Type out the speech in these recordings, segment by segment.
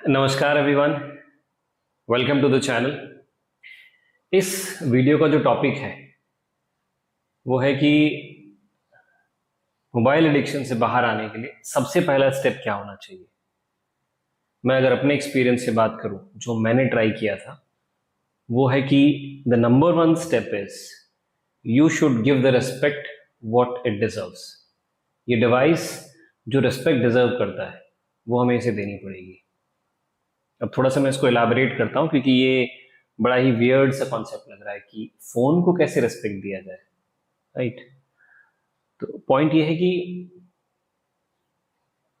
नमस्कार everyone, welcome to the channel. इस video का जो टॉपिक है वो है कि मोबाइल एडिक्शन से बाहर आने के लिए सबसे पहला स्टेप क्या होना चाहिए। मैं अगर अपने एक्सपीरियंस से बात करूं, जो मैंने ट्राई किया था, वो है कि the number one step is you should give the respect what it deserves. ये डिवाइस जो रिस्पेक्ट डिजर्व करता है वो हमें इसे देनी पड़ेगी। अब थोड़ा सा मैं इसको एलाबोरेट करता हूँ, क्योंकि ये बड़ा ही वियर्ड सा कॉन्सेप्ट लग रहा है कि फोन को कैसे रेस्पेक्ट दिया जाए, राइट। तो पॉइंट ये है कि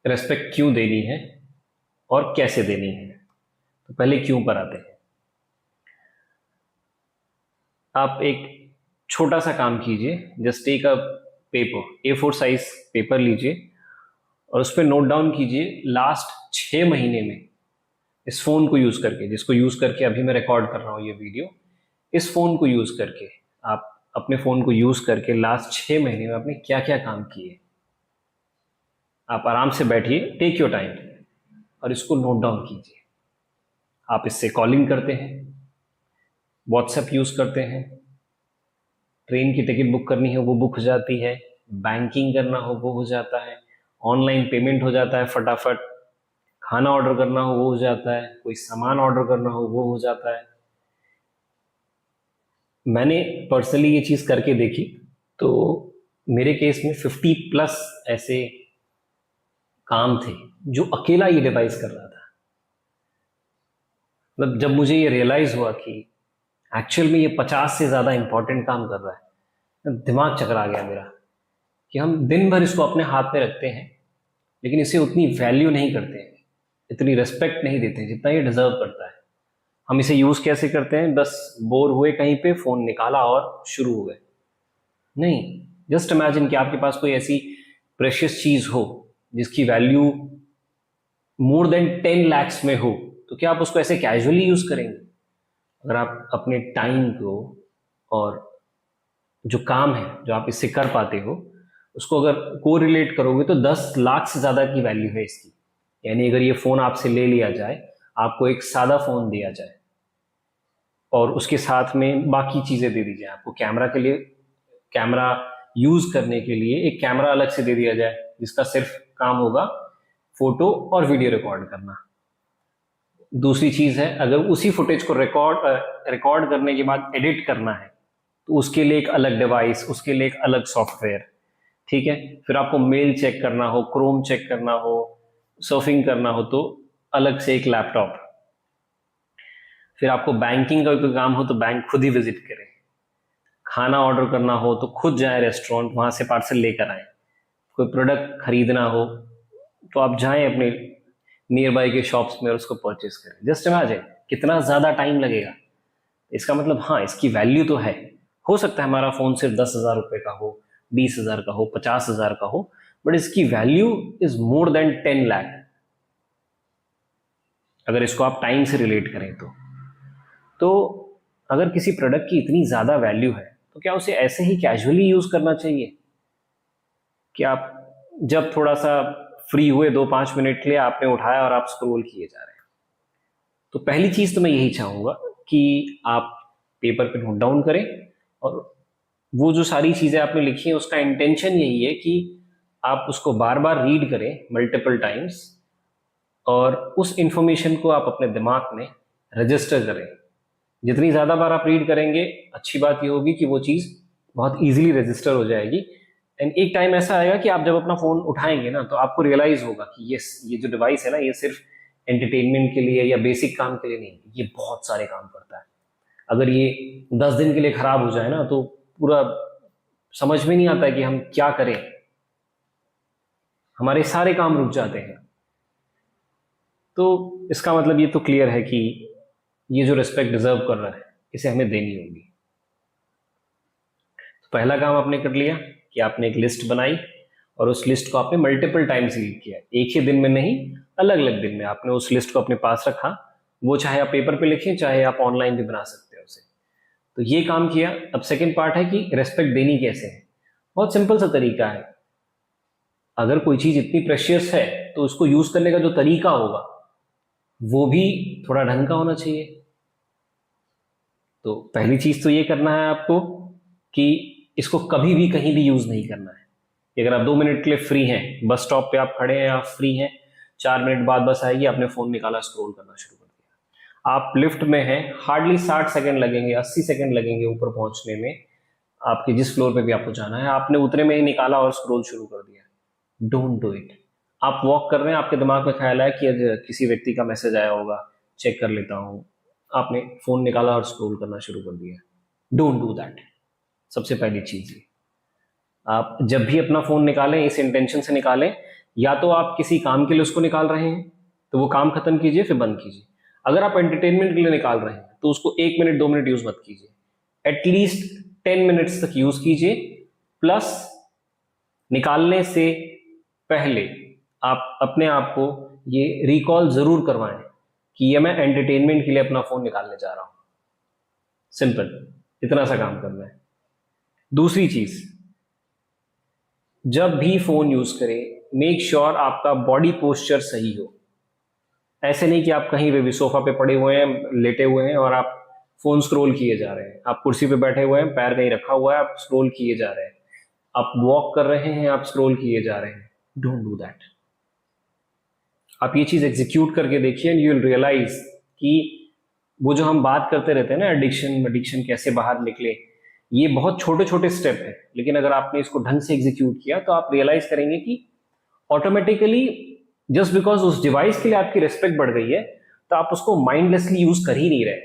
रेस्पेक्ट क्यों देनी है और कैसे देनी है। तो पहले क्यों पर आते हैं। आप एक छोटा सा काम कीजिए, just take a paper, A4 size paper लीजिए और उस पर नोट डाउन कीजिए लास्ट 6 महीने में इस फोन को यूज करके, जिसको यूज करके अभी मैं रिकॉर्ड कर रहा हूं ये वीडियो, इस फोन को यूज करके आप अपने फोन को यूज करके लास्ट 6 महीने में आपने क्या क्या काम किए। आप आराम से बैठिए, टेक योर टाइम, और इसको नोट डाउन कीजिए। आप इससे कॉलिंग करते हैं, व्हाट्सएप यूज करते हैं, ट्रेन की टिकट बुक करनी हो वो बुक हो जाती है, बैंकिंग करना हो वो हो जाता है, ऑनलाइन पेमेंट हो जाता है फटाफट, खाना ऑर्डर करना हो वो हो जाता है, कोई सामान ऑर्डर करना हो वो हो जाता है। मैंने पर्सनली ये चीज करके देखी, तो मेरे केस में 50+ ऐसे काम थे जो अकेला ये डिवाइस कर रहा था। मतलब जब मुझे ये रियलाइज हुआ कि एक्चुअल में ये 50 से ज्यादा इंपॉर्टेंट काम कर रहा है, दिमाग चकरा गया मेरा कि हम दिन भर इसको अपने हाथ में रखते हैं लेकिन इसे उतनी वैल्यू नहीं करते हैं, इतनी रिस्पेक्ट नहीं देते हैं जितना ये डिजर्व करता है। हम इसे यूज कैसे करते हैं, बस बोर हुए कहीं पे फोन निकाला और शुरू हो गए। नहीं, जस्ट इमेजिन कि आपके पास कोई ऐसी प्रेशियस चीज हो जिसकी वैल्यू मोर देन 10 lakhs में हो, तो क्या आप उसको ऐसे कैजुअली यूज करेंगे? अगर आप अपने टाइम को और जो काम है जो आप इससे कर पाते हो उसको अगर को रिलेट करोगे तो 10 लाख से ज्यादा की वैल्यू है इसकी। यानी अगर ये फोन आपसे ले लिया जाए, आपको एक सादा फोन दिया जाए और उसके साथ में बाकी चीजें दे दी जाए, आपको कैमरा के लिए, कैमरा यूज करने के लिए एक कैमरा अलग से दे दिया जाए जिसका सिर्फ काम होगा फोटो और वीडियो रिकॉर्ड करना। दूसरी चीज है, अगर उसी फुटेज को रिकॉर्ड करने के बाद एडिट करना है तो उसके लिए एक अलग डिवाइस, उसके लिए एक अलग सॉफ्टवेयर, ठीक है। फिर आपको मेल चेक करना हो, क्रोम चेक करना हो, सर्फिंग करना हो तो अलग से एक लैपटॉप। फिर आपको बैंकिंग का कोई काम हो तो बैंक खुद ही विजिट करें, खाना ऑर्डर करना हो तो खुद जाए रेस्टोरेंट, वहां से पार्सल लेकर आए, कोई प्रोडक्ट खरीदना हो तो आप जाएं अपने नियर बाई के शॉप्स में और उसको परचेस करें। जस्ट इमेजिन कितना ज्यादा टाइम लगेगा। इसका मतलब हाँ, इसकी वैल्यू तो है। हो सकता है हमारा फोन सिर्फ 10,000 रुपए का हो, 20,000 का हो, 50,000 का हो, बट इसकी value is more than 10 lakh, अगर इसको आप टाइम से रिलेट करें तो अगर किसी प्रोडक्ट की इतनी ज्यादा वैल्यू है तो क्या उसे ऐसे ही कैजुअली यूज करना चाहिए कि आप जब थोड़ा सा फ्री हुए 2-5 मिनट के लिए आपने उठाया और आप स्क्रॉल किए जा रहे हैं। तो पहली चीज तो मैं यही चाहूंगा कि आप पेपर पे नोट डाउन करें और वो जो सारी चीजें आपने लिखी हैं उसका इंटेंशन यही है कि आप उसको बार बार रीड करें मल्टीपल टाइम्स और उस इंफॉर्मेशन को आप अपने दिमाग में रजिस्टर करें। जितनी ज्यादा बार आप रीड करेंगे, अच्छी बात यह होगी कि वो चीज बहुत इजीली रजिस्टर हो जाएगी। एंड एक टाइम ऐसा आएगा कि आप जब अपना फोन उठाएंगे ना तो आपको रियलाइज होगा कि ये जो डिवाइस है ना, ये सिर्फ एंटरटेनमेंट के लिए या बेसिक काम के लिए नहीं, ये बहुत सारे काम करता है। अगर ये 10 दिन के लिए खराब हो जाए ना तो पूरा समझ में नहीं आता है कि हम क्या करें, हमारे सारे काम रुक जाते हैं। तो इसका मतलब ये तो क्लियर है कि ये जो रिस्पेक्ट डिजर्व कर रहा है इसे हमें देनी होगी। तो पहला काम आपने कर लिया कि आपने एक लिस्ट बनाई और उस लिस्ट को आपने मल्टीपल टाइम्स रीड किया, एक ही दिन में नहीं, अलग अलग दिन में आपने उस लिस्ट को अपने पास रखा। वो चाहे आप पेपर पे लिखें, चाहे आप ऑनलाइन भी बना सकते हो उसे। तो ये काम किया। अब सेकंड पार्ट है कि रेस्पेक्ट देनी कैसे है। बहुत सिंपल सा तरीका है। अगर कोई चीज इतनी प्रेशियस है तो उसको यूज करने का जो तरीका होगा वो भी थोड़ा ढंग का होना चाहिए। तो पहली चीज तो ये करना है आपको कि इसको कभी भी कहीं भी यूज नहीं करना है। कि अगर आप 2 मिनट के लिए फ्री हैं, बस स्टॉप पे आप खड़े हैं, आप फ्री हैं, 4 मिनट बाद बस आएगी, आपने फोन निकाला, स्क्रॉल करना शुरू कर दिया। आप लिफ्ट में हैं, हार्डली 60 सेकंड लगेंगे, 80 सेकंड लगेंगे ऊपर पहुंचने में, आपके जिस फ्लोर पे भी आपको जाना है, आपने उतने में ही निकाला और स्क्रॉल शुरू कर दिया। Don't do it. आप वॉक कर रहे हैं, आपके दिमाग में ख्याल आया कि आज किसी व्यक्ति का मैसेज आया होगा, चेक कर लेता हूँ, आपने फोन निकाला और स्क्रॉल करना शुरू कर दिया। Don't do that. सबसे पहली चीज ये, आप जब भी अपना फोन निकालें इस इंटेंशन से निकालें, या तो आप किसी काम के लिए उसको निकाल रहे हैं तो वो काम खत्म कीजिए फिर बंद कीजिए। अगर आप एंटरटेनमेंट के लिए निकाल रहे हैं तो उसको 1 मिनट 2 मिनट यूज मत कीजिए, एटलीस्ट 10 मिनट्स तक यूज कीजिए। प्लस निकालने से पहले आप अपने आप को ये रिकॉल जरूर करवाएं कि ये मैं एंटरटेनमेंट के लिए अपना फोन निकालने जा रहा हूं। सिंपल, इतना सा काम करना है। दूसरी चीज, जब भी फोन यूज करें मेक श्योर आपका बॉडी पोस्चर सही हो। ऐसे नहीं कि आप कहीं पे भी सोफा पे पड़े हुए हैं, लेटे हुए हैं और आप फोन स्क्रॉल किए जा रहे हैं, आप कुर्सी पे बैठे हुए हैं, पैर कहीं रखा हुआ है, आप स्क्रॉल किए जा रहे हैं, आप वॉक कर रहे हैं, आप स्क्रॉल किए जा रहे हैं। Don't do that. आप ये चीज एग्जीक्यूट करके देखिए एंड यू विल रियलाइज कि वो जो हम बात करते रहते हैं ना, एडिक्शन कैसे बाहर निकले, ये बहुत छोटे छोटे स्टेप है, लेकिन अगर आपने इसको ढंग से एग्जीक्यूट किया तो आप रियलाइज करेंगे कि ऑटोमेटिकली जस्ट बिकॉज उस डिवाइस के लिए आपकी रिस्पेक्ट बढ़ गई है तो आप उसको माइंडलेसली यूज कर ही नहीं रहे,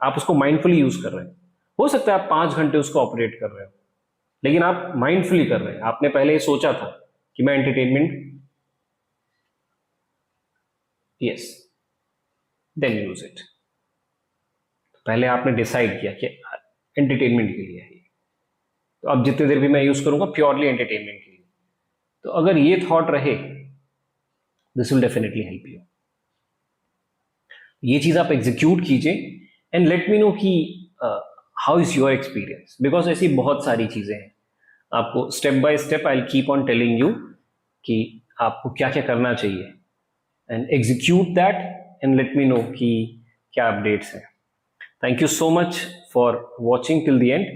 आप उसको माइंडफुली यूज कर रहे हैं। हो सकता है आप 5 घंटे उसको ऑपरेट कर रहे हो, लेकिन आप माइंडफुली कर रहे हैं। आपने पहले ये सोचा था कि मैं entertainment, yes, then use it. पहले आपने डिसाइड किया कि एंटरटेनमेंट के लिए है, तो अब जितनी देर भी मैं यूज करूंगा प्योरली एंटरटेनमेंट के लिए। तो अगर ये थॉट रहे, this will definitely help you. ये चीज आप एग्जीक्यूट कीजिए एंड लेट मी नो कि how is your experience, because ऐसी बहुत सारी चीजें हैं। आपको step by step I keep on telling you कि आपको क्या क्या करना चाहिए, and execute that and let me know कि क्या अपडेट्स हैं। Thank you so much for watching till the end.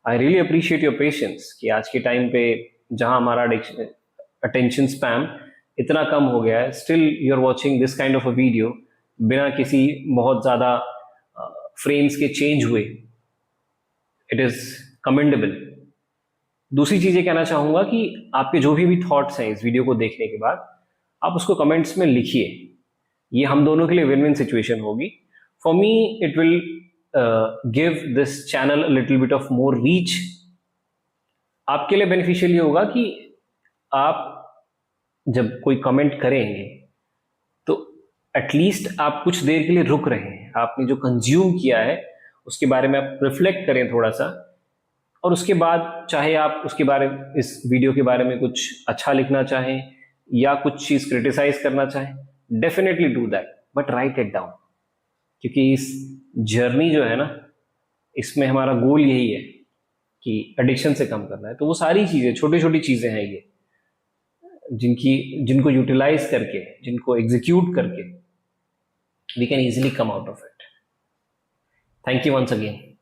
I really appreciate your patience कि आज के टाइम पे जहां हमारा अटेंशन स्पैम इतना कम हो गया है, still you are watching this kind of a video बिना किसी बहुत ज्यादा फ्रेम्स के चेंज हुए। It is commendable. दूसरी चीज ये कहना चाहूंगा कि आपके जो भी थॉट्स हैं इस वीडियो को देखने के बाद, आप उसको कमेंट्स में लिखिए। ये हम दोनों के लिए विन विन सिचुएशन होगी। For me it will give this channel little bit of more reach. आपके लिए बेनिफिशियल ये होगा कि आप जब कोई कमेंट करेंगे तो एटलीस्ट आप कुछ देर के लिए रुक रहे हैं, आपने जो कंज्यूम किया है उसके बारे में आप रिफ्लेक्ट करें थोड़ा सा, और उसके बाद चाहे आप उसके बारे में, इस वीडियो के बारे में कुछ अच्छा लिखना चाहें या कुछ चीज क्रिटिसाइज करना चाहें, definitely do that, but right it down. क्योंकि इस जर्नी जो है ना, इसमें हमारा गोल यही है कि एडिक्शन से कम करना है। तो वो सारी चीजें, छोटी छोटी चीजें हैं ये, जिनको यूटिलाइज करके, जिनको एग्जीक्यूट करके we can easily come out of it. Thank you once again.